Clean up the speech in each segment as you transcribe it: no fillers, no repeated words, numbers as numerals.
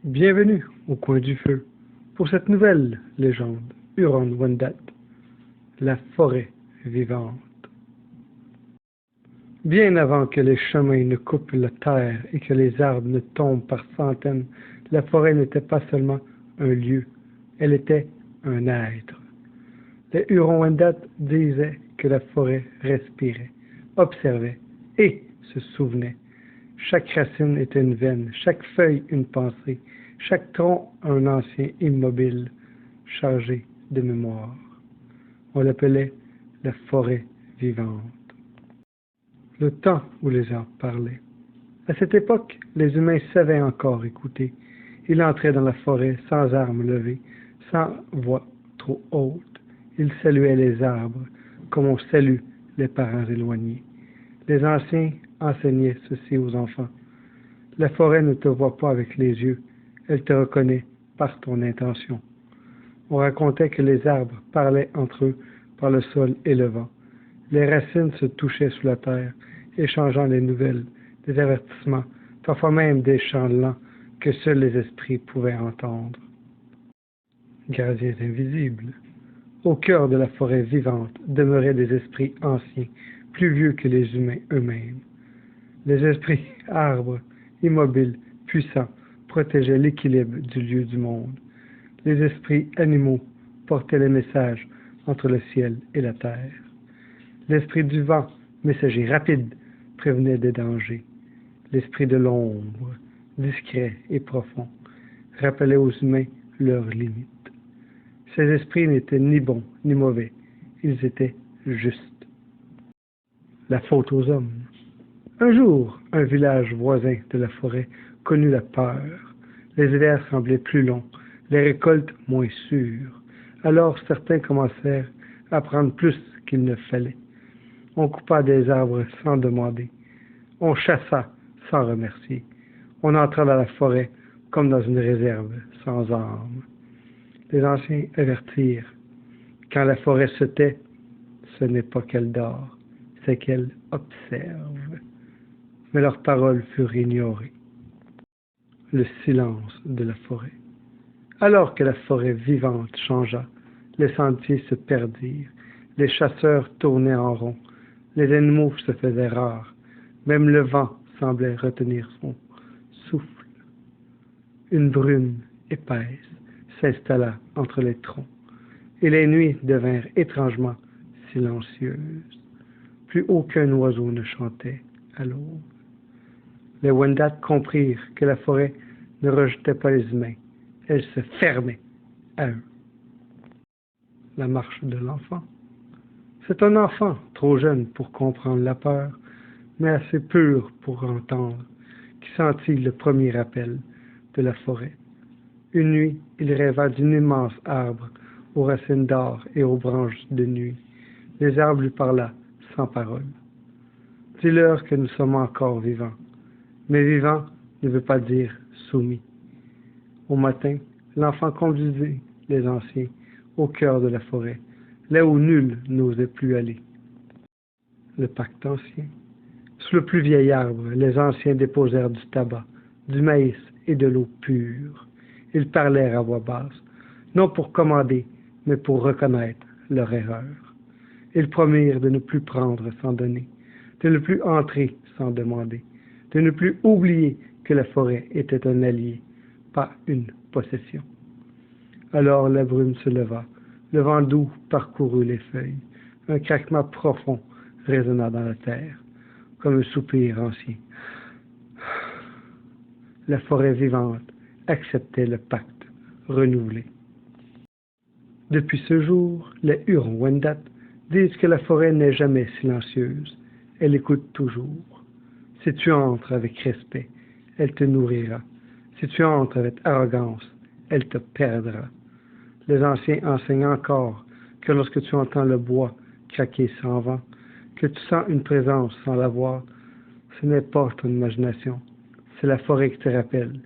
Bienvenue au coin du feu pour cette nouvelle légende Huron-Wendat, la forêt vivante. Bien avant que les chemins ne coupent la terre et que les arbres ne tombent par centaines, la forêt n'était pas seulement un lieu, elle était un être. Les Huron-Wendat disaient que la forêt respirait, observait et se souvenait. Chaque racine était une veine, chaque feuille une pensée, chaque tronc un ancien immobile, chargé de mémoire. On l'appelait la forêt vivante. Le temps où les arbres parlaient. À cette époque, les humains savaient encore écouter. Ils entraient dans la forêt sans armes levées, sans voix trop haute. Ils saluaient les arbres, comme on salue les parents éloignés. Les anciens enseignaient ceci aux enfants. La forêt ne te voit pas avec les yeux, elle te reconnaît par ton intention. On racontait que les arbres parlaient entre eux par le sol et le vent. Les racines se touchaient sous la terre, échangeant des nouvelles, des avertissements, parfois même des chants lents que seuls les esprits pouvaient entendre. Gardiens invisibles. Au cœur de la forêt vivante demeuraient des esprits anciens, plus vieux que les humains eux-mêmes. Les esprits arbres, immobiles, puissants, protégeaient l'équilibre du lieu du monde. Les esprits animaux portaient les messages entre le ciel et la terre. L'esprit du vent, messager rapide, prévenait des dangers. L'esprit de l'ombre, discret et profond, rappelait aux humains leurs limites. Ces esprits n'étaient ni bons ni mauvais, ils étaient justes. La faute aux hommes. Un jour, un village voisin de la forêt connut la peur. Les hivers semblaient plus longs, les récoltes moins sûres. Alors certains commencèrent à prendre plus qu'il ne fallait. On coupa des arbres sans demander. On chassa sans remercier. On entra dans la forêt comme dans une réserve sans âme. Les anciens avertirent. Quand la forêt se tait, ce n'est pas qu'elle dort, c'est qu'elle observe. Mais leurs paroles furent ignorées. Le silence de la forêt. Alors que la forêt vivante changea, les sentiers se perdirent, les chasseurs tournaient en rond, les animaux se faisaient rares, même le vent semblait retenir son souffle. Une brume épaisse s'installa entre les troncs, et les nuits devinrent étrangement silencieuses. Plus aucun oiseau ne chantait à l'aube. Les Wendat comprirent que la forêt ne rejetait pas les humains, elle se fermait à eux. La marche de l'enfant. C'est un enfant trop jeune pour comprendre la peur, mais assez pur pour entendre, qui sentit le premier appel de la forêt. Une nuit, il rêva d'un immense arbre aux racines d'or et aux branches de nuit. Les arbres lui parla sans parole. Dis-leur que nous sommes encore vivants. Mais vivant ne veut pas dire soumis. Au matin, l'enfant conduisit les anciens au cœur de la forêt, là où nul n'osait plus aller. Le pacte ancien. Sous le plus vieil arbre, les anciens déposèrent du tabac, du maïs et de l'eau pure. Ils parlèrent à voix basse, non pour commander, mais pour reconnaître leur erreur. Ils promirent de ne plus prendre sans donner, de ne plus entrer sans demander, de ne plus oublier que la forêt était un allié, pas une possession. Alors la brume se leva, le vent doux parcourut les feuilles, un craquement profond résonna dans la terre, comme un soupir ancien. La forêt vivante acceptait le pacte renouvelé. Depuis ce jour, les Huron-Wendat disent que la forêt n'est jamais silencieuse, elle écoute toujours. Si tu entres avec respect, elle te nourrira. Si tu entres avec arrogance, elle te perdra. Les anciens enseignent encore que lorsque tu entends le bois craquer sans vent, que tu sens une présence sans la voir, ce n'est pas ton imagination, c'est la forêt qui te rappelle.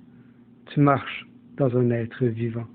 Tu marches dans un être vivant.